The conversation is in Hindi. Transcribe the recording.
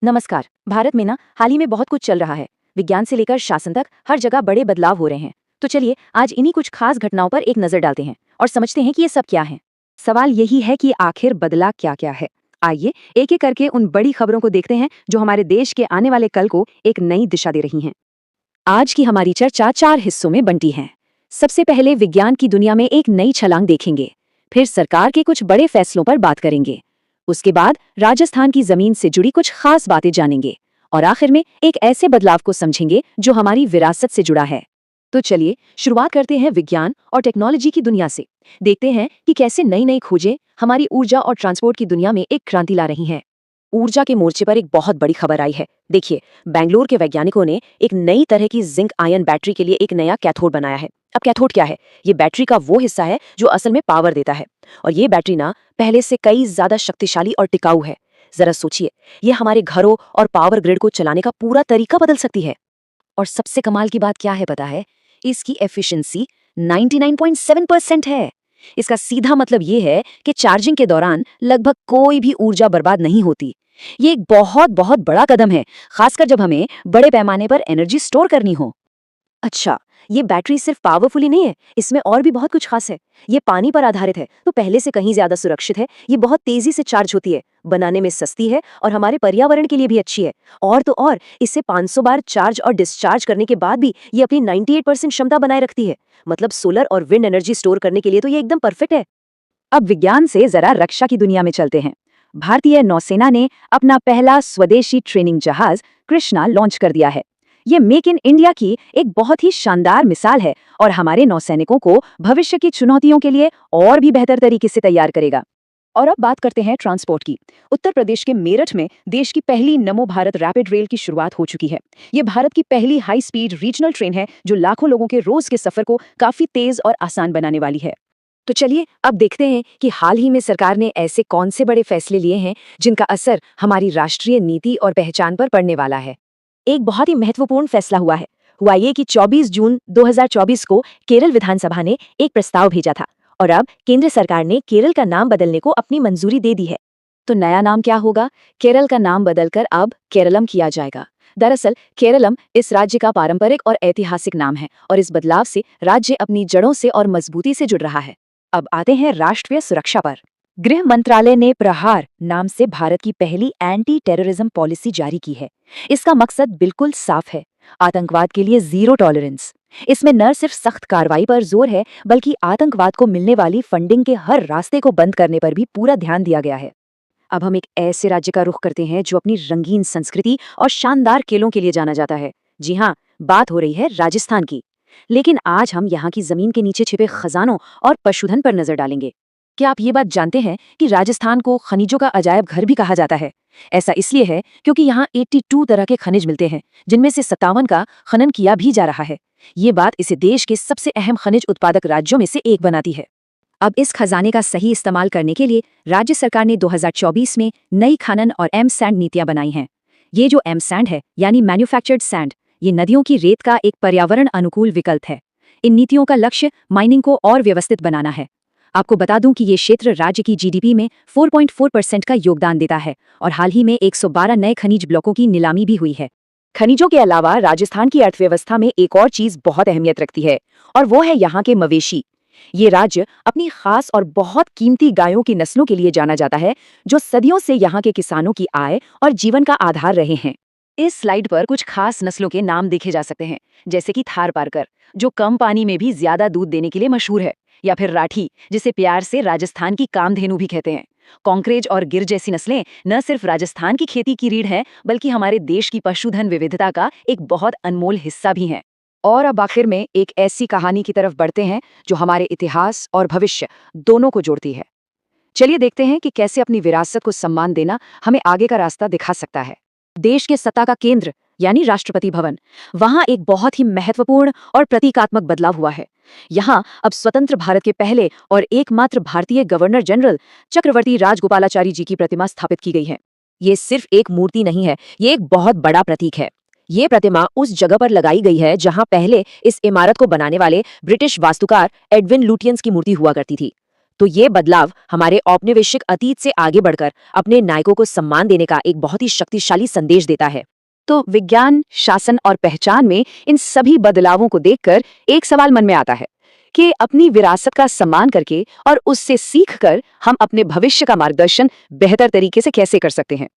नमस्कार। भारत में ना हाल ही में बहुत कुछ चल रहा है। विज्ञान से लेकर शासन तक हर जगह बड़े बदलाव हो रहे हैं। तो चलिए आज इन्हीं कुछ खास घटनाओं पर एक नजर डालते हैं और समझते हैं कि ये सब क्या है। सवाल यही है कि आखिर बदला क्या क्या है। आइए एक एक करके उन बड़ी खबरों को देखते हैं जो हमारे देश के आने वाले कल को एक नई दिशा दे रही हैं। आज की हमारी चर्चा 4 हिस्सों में बंटी है। सबसे पहले विज्ञान की दुनिया में एक नई छलांग देखेंगे। फिर सरकार के कुछ बड़े फैसलों पर बात करेंगे। उसके बाद राजस्थान की जमीन से जुड़ी कुछ खास बातें जानेंगे। और आखिर में एक ऐसे बदलाव को समझेंगे जो हमारी विरासत से जुड़ा है। तो चलिए शुरुआत करते हैं विज्ञान और टेक्नोलॉजी की दुनिया से। देखते हैं कि कैसे नई नई खोजें हमारी ऊर्जा और ट्रांसपोर्ट की दुनिया में एक क्रांति ला रही हैं। ऊर्जा के मोर्चे पर एक बहुत बड़ी खबर आई है। देखिए, बेंगलुरु के वैज्ञानिकों ने एक नई तरह की जिंक आयन बैटरी के लिए एक नया कैथोड बनाया है। अब कैथोड क्या है? ये बैटरी का वो हिस्सा है जो असल में पावर देता है। और ये बैटरी ना पहले से कई ज्यादा शक्तिशाली और टिकाऊ है। जरा सोचिए, ये हमारे घरों और पावर ग्रिड को चलाने का पूरा तरीका बदल सकती है। और सबसे कमाल की बात क्या है पता है? इसकी एफिशिएंसी 99.7% है। इसका सीधा मतलब ये है कि चार्जिंग के दौरान लगभग कोई भी ऊर्जा बर्बाद नहीं होती। ये एक बहुत बहुत बड़ा कदम है, खासकर जब हमें बड़े पैमाने पर एनर्जी स्टोर करनी हो। अच्छा, ये बैटरी सिर्फ पावरफुल ही नहीं है, इसमें और भी बहुत कुछ खास है। ये पानी पर आधारित है, तो पहले से कहीं ज्यादा सुरक्षित है। ये बहुत तेजी से चार्ज होती है, बनाने में सस्ती है और हमारे पर्यावरण के लिए भी अच्छी है। और तो और इससे 500 बार चार्ज और डिस्चार्ज करने के बाद भी ये अपनी 98% क्षमता बनाए रखती है। मतलब सोलर और विंड एनर्जी स्टोर करने के लिए तो ये एकदम परफेक्ट है। अब विज्ञान से जरा रक्षा की दुनिया में चलते हैं। भारतीय नौसेना ने अपना पहला स्वदेशी ट्रेनिंग जहाज कृष्णा लॉन्च कर दिया है। ये मेक इन इंडिया की एक बहुत ही शानदार मिसाल है और हमारे नौसैनिकों को भविष्य की चुनौतियों के लिए और भी बेहतर तरीके से तैयार करेगा। और अब बात करते हैं ट्रांसपोर्ट की। उत्तर प्रदेश के मेरठ में देश की पहली नमो भारत रैपिड रेल की शुरुआत हो चुकी है। ये भारत की पहली हाई स्पीड रीजनल ट्रेन है जो लाखों लोगों के रोज के सफर को काफी तेज और आसान बनाने वाली है। तो चलिए अब देखते हैं कि हाल ही में सरकार ने ऐसे कौन से बड़े फैसले लिए हैं जिनका असर हमारी राष्ट्रीय नीति और पहचान पर पड़ने वाला है। एक बहुत ही महत्वपूर्ण फैसला हुआ ये कि 24 जून 2024 को केरल विधानसभा ने एक प्रस्ताव भेजा था और अब केंद्र सरकार ने केरल का नाम बदलने को अपनी मंजूरी दे दी है। तो नया नाम क्या होगा? केरल का नाम बदलकर अब केरलम किया जाएगा। दरअसल केरलम इस राज्य का पारंपरिक और ऐतिहासिक नाम है और इस बदलाव से राज्य अपनी जड़ों से और मजबूती से जुड़ रहा है। अब आते हैं राष्ट्रीय सुरक्षा पर। गृह मंत्रालय ने प्रहार नाम से भारत की पहली एंटी टेररिज्म पॉलिसी जारी की है। इसका मकसद बिल्कुल साफ है, आतंकवाद के लिए जीरो टॉलरेंस। इसमें न सिर्फ सख्त कार्रवाई पर जोर है बल्कि आतंकवाद को मिलने वाली फंडिंग के हर रास्ते को बंद करने पर भी पूरा ध्यान दिया गया है। अब हम एक ऐसे राज्य का रुख करते हैं जो अपनी रंगीन संस्कृति और शानदार खेलों के लिए जाना जाता है। जी हाँ, बात हो रही है राजस्थान की। लेकिन आज हम यहाँ की जमीन के नीचे छिपे खजानों और पशुधन पर नजर डालेंगे। क्या आप ये बात जानते हैं कि राजस्थान को खनिजों का अजायब घर भी कहा जाता है? ऐसा इसलिए है क्योंकि यहाँ 82 तरह के खनिज मिलते हैं, जिनमें से 57 का खनन किया भी जा रहा है। ये बात इसे देश के सबसे अहम खनिज उत्पादक राज्यों में से एक बनाती है। अब इस खजाने का सही इस्तेमाल करने के लिए राज्य सरकार ने 2024 में नई खनन और एम सैंड नीतियां बनाई हैं। ये जो एम सैंड है यानी मैन्युफैक्चर्ड सैंड, ये नदियों की रेत का एक पर्यावरण अनुकूल विकल्प है। इन नीतियों का लक्ष्य माइनिंग को और व्यवस्थित बनाना है। आपको बता दूं कि ये क्षेत्र राज्य की जीडीपी में 4.4% का योगदान देता है और हाल ही में 112 नए खनिज ब्लॉकों की नीलामी भी हुई है। खनिजों के अलावा राजस्थान की अर्थव्यवस्था में एक और चीज बहुत अहमियत रखती है और वो है यहाँ के मवेशी। ये राज्य अपनी खास और बहुत कीमती गायों की नस्लों के लिए जाना जाता है, जो सदियों से यहाँ के किसानों की आय और जीवन का आधार रहे हैं। इस स्लाइड पर कुछ खास नस्लों के नाम देखे जा सकते हैं, जैसे कि थार पारकर, जो कम पानी में भी ज्यादा दूध देने के लिए मशहूर है, या फिर राठी, जिसे प्यार से राजस्थान की कामधेनु भी कहते हैं। कॉन्क्रेज और गिर जैसी नस्लें न सिर्फ राजस्थान की खेती की रीढ़ है बल्कि हमारे देश की पशुधन विविधता का एक बहुत अनमोल हिस्सा भी है। और अब आखिर में एक ऐसी कहानी की तरफ बढ़ते हैं जो हमारे इतिहास और भविष्य दोनों को जोड़ती है। चलिए देखते हैं कि कैसे अपनी विरासत को सम्मान देना हमें आगे का रास्ता दिखा सकता है। देश के सत्ता का केंद्र यानी राष्ट्रपति भवन, वहां एक बहुत ही महत्वपूर्ण और प्रतीकात्मक बदलाव हुआ है। यहाँ अब स्वतंत्र भारत के पहले और एकमात्र भारतीय गवर्नर जनरल चक्रवर्ती राजगोपालाचारी जी की प्रतिमा स्थापित की गई है। ये सिर्फ एक मूर्ति नहीं है, ये एक बहुत बड़ा प्रतीक है। ये प्रतिमा उस जगह पर लगाई गई है जहां पहले इस इमारत को बनाने वाले ब्रिटिश वास्तुकार एडविन लुटियंस की मूर्ति हुआ करती थी। तो ये बदलाव हमारे औपनिवेशिक अतीत से आगे बढ़कर अपने नायकों को सम्मान देने का एक बहुत ही शक्तिशाली संदेश देता है। तो विज्ञान, शासन और पहचान में इन सभी बदलावों को देखकर एक सवाल मन में आता है कि अपनी विरासत का सम्मान करके और उससे सीखकर हम अपने भविष्य का मार्गदर्शन बेहतर तरीके से कैसे कर सकते हैं।